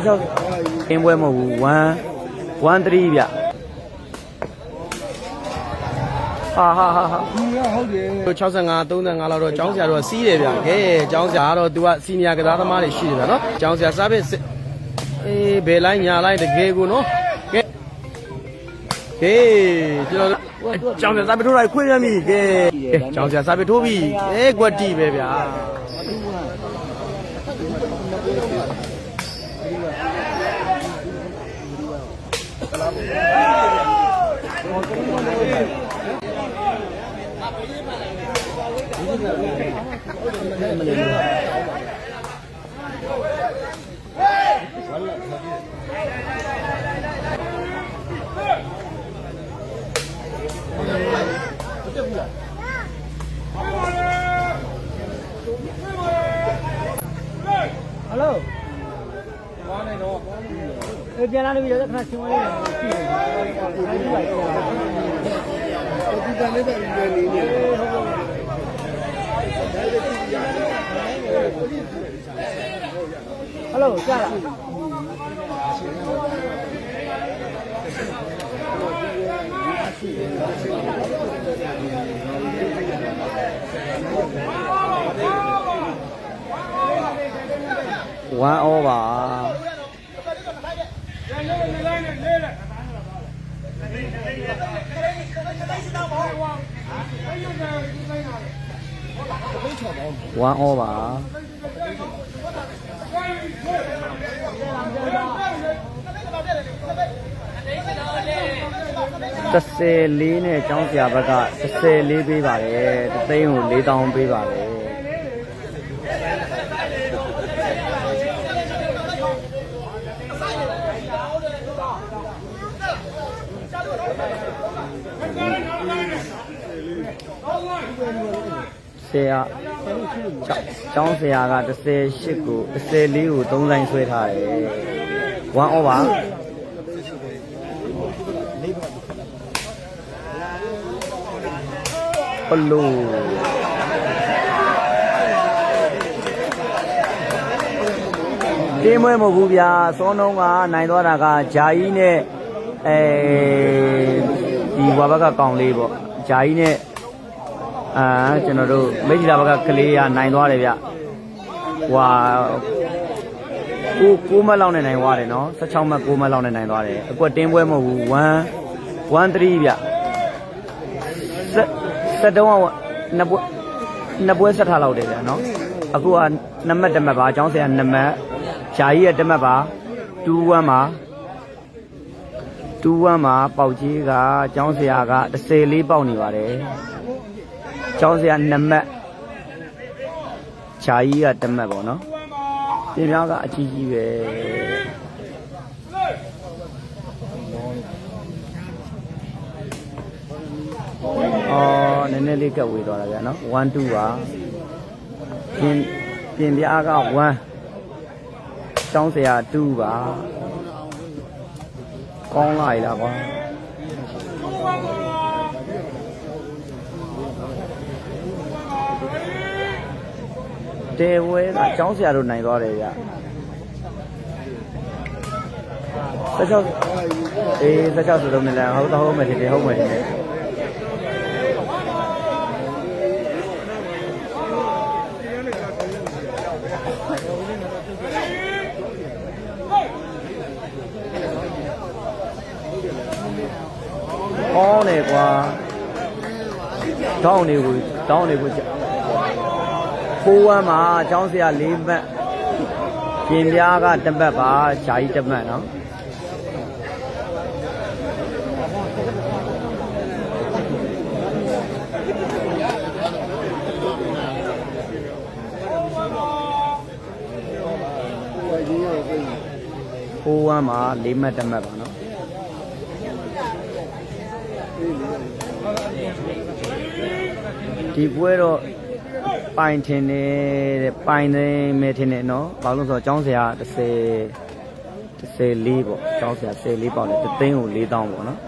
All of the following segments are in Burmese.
16အင်းပွဲမဟုတ်ဘူး113ဗျဟာဟုတ်တယ်65 35လောက်တော့ကျောင်းဆရာတို့ကစီးတယ်ဗျကဲကျောင်းဆရာကတော့ तू ကစီနီယာကစားသမားတွေရှိတယ်ဗျနော်ကျောင်းဆရာစားပြီးအေးဘယ်လိုက်ညာလိုက်တကယ်ကိုနော်ကဲကျွန်တော်ကျောင်းဆရာစားပြီးထိုးလိုက်ခွေးရမည်ကဲကျောင်းဆရာစားပြီးထိုးပြီကွက်တီပဲဗျာHello. Dia nak lebih jauh kerana semua ni. Hello, siapa? One over. One over. 14နဲ့ကျောင်းဆရာဘက်က14ပေးပါတယ်တသိန်းကို4000ပေးပါတယ်ဆရာကျောင်းဆရာက18ကို14ကို3ဆိုင်ဆွဲထားတယ်1 overပလူတင်းမွဲမဟုတ်ဘူးဗျာစောနှုံးကနိုင်သွားတာကဂျာကြီးနဲ့ဒီဘွားဘက်ကကောင်လေးပေါ့ဂျာကြီးနဲ့ကျွန်တော်တို့မိတ်ကြီးလာဘက်ကကလေးကနိုင်သွားတယ်ဗျဟွာ9မှတ်လောက်နဲ့နိုင်သွားတယ်နော်16မှတ်9မှတ်လောက်နဲ့နိုင်သွားတယ်အကွက်တင်းပွဲမဟုတ်ဘူး113ဗျဆက်တုံးကနှစ်ပွဲဆက်ထားလောက်တယ်ဗျာနော်အခုက2မှတ်1မှတ်ပါအကြောင်းဆရာ2မှတ်ဂျာကြီးရဲ့1မှတ်ပါ2-1မှာ2-1မှာပေါက်ကြီးကအကြောင်းဆရာက14ပေါက်နေပါတယ်အကြောင်းဆရာ2မှတ်ဂျာကြီးက1မှတ်ပေါ့နော်ပြင်ပြောင်းကအကြီးကြီးပဲနည်းနည်းလေးကပ်ဝေးသွားတာဗျာနော်1-2ပါပြင်ပြားက1ကျောင်းဆရာ2ပါကောင်းလာရလားကွာတေဝဲကကျောင်းဆရာတို့နိုင်သွားတယ်ဗျ1616ဆိုတော့မလဲဟုတ်မယ်ဒီဟုတ်မယ်ဒီကောင်းတယ်ကွာတောင်းနေကို4-1မှာအကြောင်းဆရာ4မှတ်ပြင်ပြားက1မှတ်ပါဂျာကြီး1မှတ်နော်4-1မှာ4မှတ်1မှတ်ပါနော်ဒီပွဲတော့ပိုင်ထင်တယ်ပိုင်နေမယ်ထင်တယ်နော်ဘာလို့ဆိုတော့ကျောင်းဆရာ14ပေါ့ကျောင်းဆရာ14ပေါက်တယ်တသိန်းကို4000ပေါ့နော်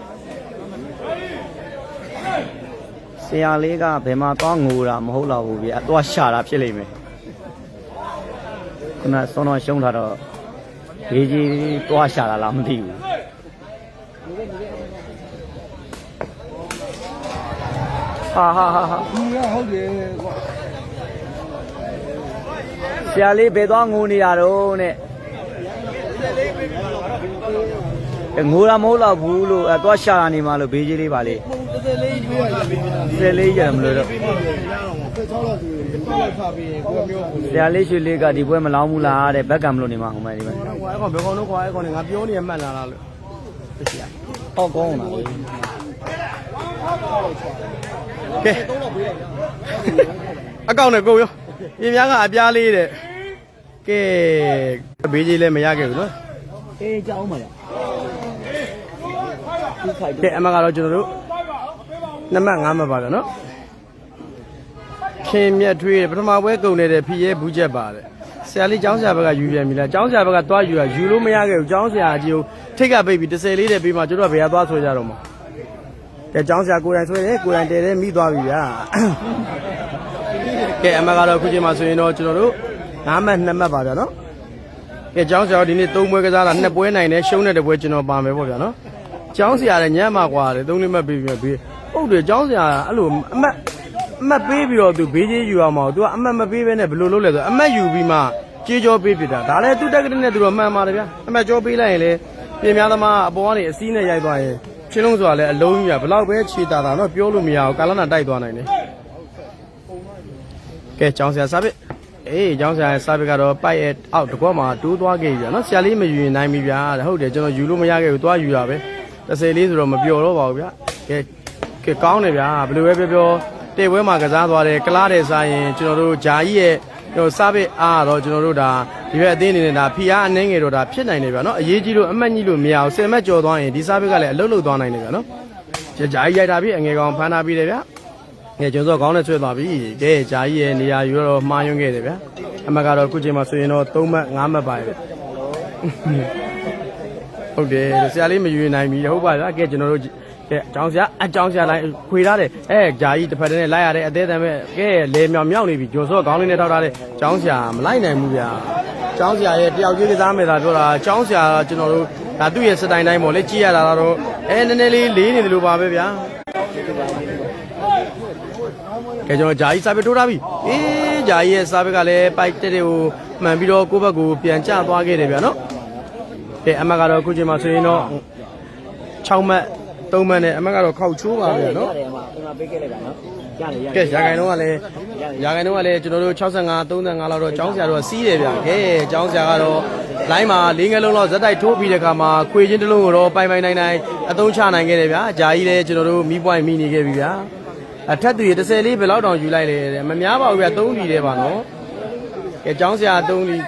ဆရာလေးကဘယ်မှာသွားငိုတာမဟုတ်တော့ဘူးဗျအသွားရှာတာဖြစ်လိမ့်မယ်ခုနစောတော့ရှုံးထားတော့ ဘေးကြီးတွားရှာတာလားမသိဘူးဟာဒီကဟုတ်တယ်ကွာ ဆရာလေးဘယ်သွားငိုနေရတော့နဲ့ငိုတာမဟုတ်တော့ဘူးလို့တွားရှာတာနေမှလို့ဘေးကြီးလေးပါလေ30လေးရွေးရတယ်30လေးရတယ်မလို့တော့6လောက်ဆိုရင်လောက်ဖပေးရင်ကိုယ်မျိုးဆရာလေးရွှေလေးကဒီပွဲမလောင်းဘူးလားတဲ့ဘက်ကံမလို့နေမှာဟိုမှာဒီမှာကွာအဲ့ကောင်ဘယ်ကောင်တော့ကွာအဲ့ကောင်ငါပြောနေမှတ်လာလားလို့သိချင်ဟောကောင်းတာလေကဲအကောင့်နဲ့ကိုရောပြင်များကအပြားလေးတဲ့ကဲဘေးကြီးလည်းမရခဲ့ဘူးနော် အေးကြောင်းပါလားဒီခိုက် ကဲအမကတော့ကျွန်တော်တို့2မှတ်5မှတ်ပါဗျာနော်ခင်မြတ်ထွေးပထမပွဲကုန်နေတဲ့ဖီရဲဘူးချက်ပါတယ်ဆရာလေးကျောင်းဆရာဘက်ကယူပြန်ပြီလားကျောင်းဆရာဘက်ကသွားယူလို့မရခဲ့ဘူးကျောင်းဆရာအကြီးကိုထိတ်ကပိတ်ပြီး30လေးတဲ့ပြီးမှကျွန်တော်ကဘယ်သွားဆွဲကြတော့မှာကဲကျောင်းဆရာကိုယ်တိုင်ဆွဲတယ်ကိုယ်တိုင်တဲတယ်မိသွားပြီဗျာကဲအမကတော့ခုချိန်မှာဆိုရင်တော့ကျွန်တော်တို့5မှတ်2မှတ်ပါဗျာနော်ကဲကျောင်းဆရာဒီနေ့3ပွဲကစားတာ2ပွဲနိုင်တယ်ရှုံးတဲ့1ပွဲကျွန်တော်ပါမယ်ပေါ့ဗျာနော်ကျောင်းဆရာလည်းညံ့မှာကွာတယ်3လေးမှတ်ပြီးပြီဟုတ်တယ်ကျောင်းဆရာအဲ့လိုအမတ်ပေးပြီးတော့သူဘေးကြီးယူအောင်မဟုတ်သူကအမတ်မပေးဘဲနဲ့ဘယ်လိုလုပ်လဲဆိုအမတ်ယူပြီးမှကြေးကြောပေးပြတာဒါလည်းသူတက်ကလေးနဲ့သူတော့မှန်ပါတယ်ဗျာအမတ်ကြောပေးလိုက်ရင်လေပြင်များသမားအပေါ်ကနေအစည်းနဲ့ရိုက်သွားရင်ချင်းလုံးဆိုတာလည်းအလုံးကြီးကဘလောက်ပဲခြေတာတာတော့ပြောလို့မရအောင်ကာလနာတိုက်သွားနိုင်တယ်ကဲကျောင်းဆရာစားပြီအေးကျောင်းဆရာစားပြီကတော့ပိုက်ရဲ့အောက်တကွက်မှာတိုးသွားခဲ့ပြီဗျာနော်ဆရာလေးမယူရင်နိုင်ပြီဗျာဟုတ်တယ်ကျွန်တော်ယူလို့မရခဲ့ဘူးသွားယူတာပဲ30လေးဆိုတော့မပျော်တော့ပါဘူးဗျာကဲကောင်းတယ်ဗျာဘယ်လိုပဲပြောတဲ့ဝဲမှာကစားသွားတယ်ကလားတယ်စားရင်ကျွန်တော်တို့ဂျာကြီးရဲ့ဟိုစားပဲအားတော့ကျွန်တော်တို့ဒါဒီဘက်အသင်းနေနေတာဖီအားအနှင်းငယ်တော့ဒါဖြစ်နိုင်တယ်ဗျာနော်အရေးကြီးလို့အမှတ်ကြီးလို့မရအောင်10မှတ်ကျော်သွားရင်ဒီစားပဲကလည်းအလုတ်လုတ်သွားနိုင်တယ်ဗျာနော်ဂျာကြီးရိုက်တာပြီးအငယ်ကောင်ဖမ်းထားပြီးတယ်ဗျာငယ်ကျွန်းစောကောင်းနဲ့ဆွဲသွားပြီကဲဂျာကြီးရဲ့နေရာယူတော့မှားယွင်းခဲ့တယ်ဗျာအမှတ်ကတော့ခုချိန်မှာဆိုရင်တော့3မှတ်5မှတ်ပါပဲဟုတ်တယ်ဆရာလေးမယူနိုင်ပြီဟုတ်ပါဗျာကဲကျွန်တော်တို့ကဲအကြောင်းဆရာတိုင်းခွေထားတယ်ဂျာကြီးတစ်ဖက်တည်းနဲ့လိုက်ရတဲ့အသေးတမ်းပဲကဲလေမြောင်နေပြီဂျွန်စောခေါင်းလေးနဲ့ထောက်ထားတယ်အကြောင်းဆရာမလိုက်နိုင်ဘူးဗျာအကြောင်းဆရာရဲ့တယောက်ကြီးကစားမယ်သာပြောတာအကြောင်းဆရာကျွန်တော်တို့ဒါသူ့ရဲ့စတိုင်တိုင်းပေါ့လေကြည့်ရတာတော့နည်းနည်းလေးလေးနေတယ်လို့ပါပဲဗျာကဲကျွန်တော်ဂျာကြီးစာပေထိုးထားပြီဂျာကြီးရဲ့စာပေကလည်းပိုက်တဲ့ကိုမှန်ပြီးတော့ကိုယ့်ဘက်ကိုပြန်ကျသွားခဲ့တယ်ဗျာနော်ကဲအမကတော့အခုချိန်မှာဆိုရင်တော့6မှတ်3မှတ်နဲ့အမကတော့ခောက်ချိုးပါဗျာနော်ရတယ်အမပေးခဲ့လိုက်ပါနော်ကဲရာခိုင်နှုန်းကလည်းကျွန်တော်တို့65 35လောက်တော့ကျောင်းဆရာတို့ကစီးတယ်ဗျာကဲကျောင်းဆရာကတော့လိုင်းမှာ၄ငယ်လုံးလောက်ဇက်တိုက်ထိုးပြီးတဲ့ခါမှာခွေချင်းတစ်လုံးကိုတော့ပိုင်နိုင်အသုံးချနိုင်ခဲ့တယ်ဗျာဂျာကြီးလည်းကျွန်တော်တို့မီးပွိုင်းမိနေခဲ့ပြီဗျာအထက်သူရ30လေးဘယ်လောက်တောင်ယူလိုက်လဲမများပါဘူးဗျာ3လီတဲ့ပါနော်ကဲကျောင်းဆရာ3လီ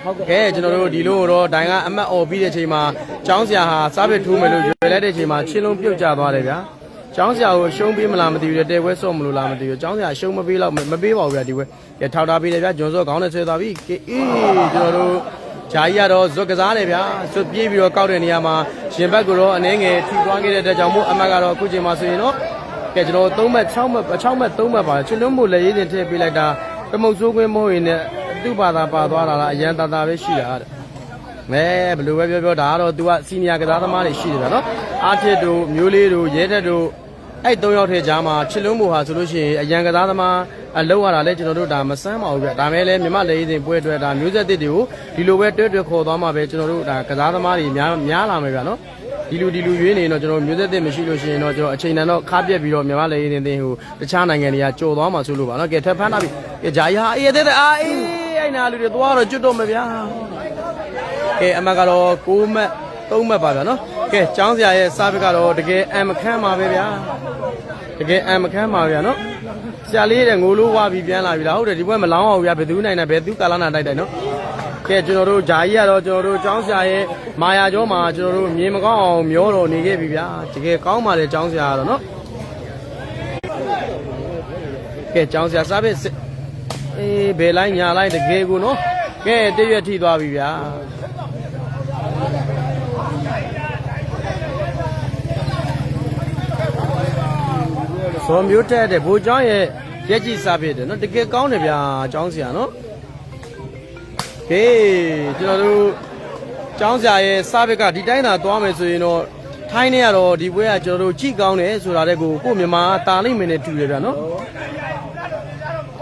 ဟုတ်ကဲ့ကျွန်တော်တို့ဒီလိုတော့ဒိုင်ကအမတ်အော်ပြီးတဲ့အချိန်မှာကျောင်းဆရာဟာစားပစ်ထိုးမယ်လို့ရွယ်လိုက်တဲ့အချိန်မှာချင်းလုံးပြုတ်ကျသွားတယ်ဗျာကျောင်းဆရာကိုရှုံးပေးမလားမသိဘူးတဲဝဲဆော့မလို့လားမသိဘူးကျောင်းဆရာရှုံးမပေးတော့မပေးပါဘူးဗျာဒီဝဲကဲထောက်ထားပေးတယ်ဗျာဂျွန်စောခေါင်းနဲ့ဆွဲသွားပြီကဲကျွန်တော်တို့ဂျာကြီးကတော့ဇွတ်ကစားတယ်ဗျာဇွတ်ပြေးပြီးတော့ကောက်တဲ့နေရာမှာရှင်ဘက်ကတော့အနှဲငယ်ထိသွားခဲ့တဲ့အတွက်ကြောင့်မို့အမတ်ကတော့အခုချိန်မှာဆိုရင်တော့ကဲကျွန်တော်3မှတ်6မှတ်3မှတ်ပါချင်းလုံးမို့လက်ရည်တင်ထည့်ပေးလိုက်တာတမုတ်စိုးခွင်းမဟုတ်ရင်လည်းသူ့ဘာသာပါသွားတာလားအရန်တာတာပဲရှိတာတဲ့မဲဘယ်လိုပဲပြောဒါကတော့ तू ကစီနီယာကစားသမားတွေရှိတယ်ဗျာနော်အားထစ်တို့မျိုးလေးတို့ရဲတက်တို့အဲ့3ယောက်ထဲကြားမှာချစ်လုံးမို့ဟာဆိုလို့ရှိရင်အရန်ကစားသမားအလုံးရတာလဲကျွန်တော်တို့ဒါမစမ်းပါဘူးဗျဒါမဲ့လဲမြမလက်ရည်တင်ပွဲအတွက်ဒါမျိုးဆက်တစ်တွေကိုဒီလိုပဲတွဲခေါ်သွားမှာပဲကျွန်တော်တို့ဒါကစားသမားတွေများလာမယ်ဗျာနော်ဒီလူရွေးနေတော့ကျွန်တော်မျိုးဆက်တစ်မရှိလို့ရှိရင်တော့ကျွန်တော်အချိန်တန်တော့ခါပြက်ပြီးတော့မြမလက်ရည်တင်ဟိုတခြားနိုင်ငံတွေကကြော်သွားမှာဆိုလို့ပါနော်ကဲထပ်ဖမ်းလာပြီကဲဂျာကြီးဟာအေးတဲ့အဲ့နာလူတွေသွားတော့ကျွတ်တော့မယ်ဗျာကဲအမကတော့6မှတ်3မှတ်ပါဗျာနော်ကဲကျောင်းဆရာရဲ့စားဘက်ကတော့တကယ်အမခမ်းပါပဲဗျာတကယ်အမခမ်းပါဗျာနော်ဆရာလေးတဲ့ငိုလို့ဝါပြီးပြန်လာပြီလားဟုတ်တယ်ဒီဘက်မလောင်းအောင်ဗျာဘယ်သူနိုင်တယ်ဘယ်သူကာလနာတိုက်တယ်နော်ကဲကျွန်တော်တို့ဂျာကြီးကတော့ကျွန်တော်တို့ကျောင်းဆရာရဲ့မာယာကျောမှာကျွန်တော်တို့မြေမကောင်းအောင်မျောတော်နေခဲ့ပြီဗျာတကယ်ကောင်းပါလေကျောင်းဆရာကတော့နော်ကဲကျောင်းဆရာစားဘက်ဘယ်လိုက်ညာလိုက်တကယ်ကိုနော်ကဲတရွက်ထိသွားပြီဗျာစောမျိုးတက်တဲ့ဘိုးကျောင်းရဲ့ရက်ကြီးစားဖြစ်တယ်နော်တကယ်ကောင်းတယ်ဗျာကျောင်းဆရာနော်ဟေးကျွန်တော်တို့ ကျောင်းဆရာရဲ့စားဘက်ကဒီတိုင်းသာသွားမယ်ဆိုရင်တော့ထိုင်းနေရတော့ဒီပွဲကကျွန်တော်တို့ကြည့်ကောင်းတယ်ဆိုတာတဲ့ကိုမြန်မာတာလိမ့်မယ်နဲ့တူတယ်ဗျာနော်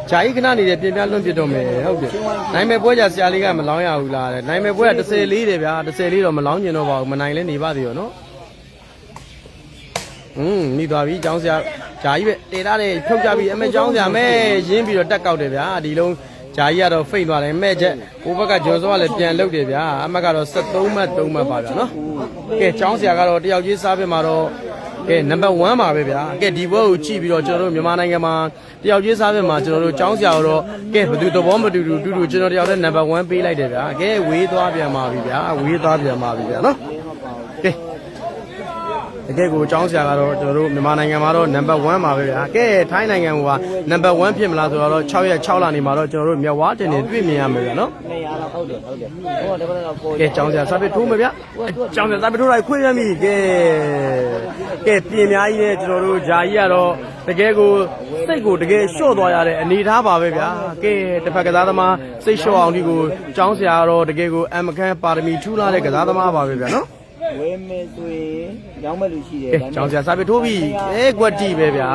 ဂျာကြီးခဏနေတယ်ပြင်ပြလွန့်ပြတော့မယ်ဟုတ်တယ်နိုင်မဲ့ပွဲကြဆရာလေးကမလောင်းရဘူးလားတဲ့နိုင်မဲ့ပွဲက14တယ်ဗျာ14တော့မလောင်းကျင်တော့ပါဘူးမနိုင်လဲနေပါသေးရောနော်မိသွားပြီကျောင်းဆရာဂျာကြီးပဲတေထားတယ်ဖြုတ်ကြပြီအမေကျောင်းဆရာမဲရင်းပြီးတော့တက်ကောက်တယ်ဗျာဒီလုံးဂျာကြီးကတော့ဖိတ်သွားတယ်မဲ့ချက်ဘိုးဘက်ကဂျွန်စောကလည်းပြန်လုတ်တယ်ဗျာအမတ်ကတော့73မှတ်3မှတ်ပါဗျာနော်ကဲကျောင်းဆရာကတော့တယောက်ကြီးစားပြင်မှာတော့ကဲနံပါတ်1ပါပဲဗျာကဲဒီဘွဲကိုကြည့်ပြီးတော့ကျွန်တော်တို့မြန်မာနိုင်ငံမှာတယောက်ကြီးစားပြင်မှာကျွန်တော်တို့ကျောင်းဆရာတော့ကဲဘယ်သူသဘောမတူတူကျွန်တော်တယောက်တည်းနံပါတ်1ပေးလိုက်တယ်ဗျာကဲဝေးသွားပြန်ပါပြီဗျာဝေးသွားပြန်ပါပြီဗျာနော်ကဲတကယ်ကိုကျောင်းဆရာကတော့ကျွန်တော်တို့မြန်မာနိုင်ငံမှာတော့နံပါတ်1ပါပဲဗျာကဲထိုင်းနိုင်ငံကနံပါတ်1ဖြစ်မလားဆိုတော့6ရက်6လနေမှာတော့ကျွန်တော်တို့မြဝတင်နေတွေ့မြင်ရမယ်ဗျာနော်200လောက်ဟုတ်တယ်ဟိုတပတ်တော့ပေါ်ကဲကျောင်းဆရာစာပေထိုးမယ်ဗျာကျောင်းဆရာစာပေထိုးလိုက်ခွင့်ရပြီကဲပြင်များကြီးနဲ့ကျွန်တော်တို့ဂျာကြီးကတော့တကယ်ကိုစိတ်ကိုတကယ်လျှော့သွားရတဲ့အနေထားပါပဲဗျာကဲတစ်ဖက်ကစားသမားစိတ်လျှော့အောင်ဒီကိုကျောင်းဆရာကတော့တကယ်ကိုအမခန်းပါရမီထူးလာတဲ့ကစားသမားပါပဲဗျာနော်ဝဲမဲဆိုရင်ရောင်းမဲ့လူရှိတယ်။ကျောင်းဆရာစာပေထိုးပြီ။ကွက်တီပဲဗျာ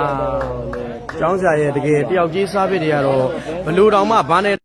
။ကျောင်းဆရာရဲ့တကယ်တယောက်ကြီးစားပေတွေကတော့ဘလူတောင်မှဘာနဲ့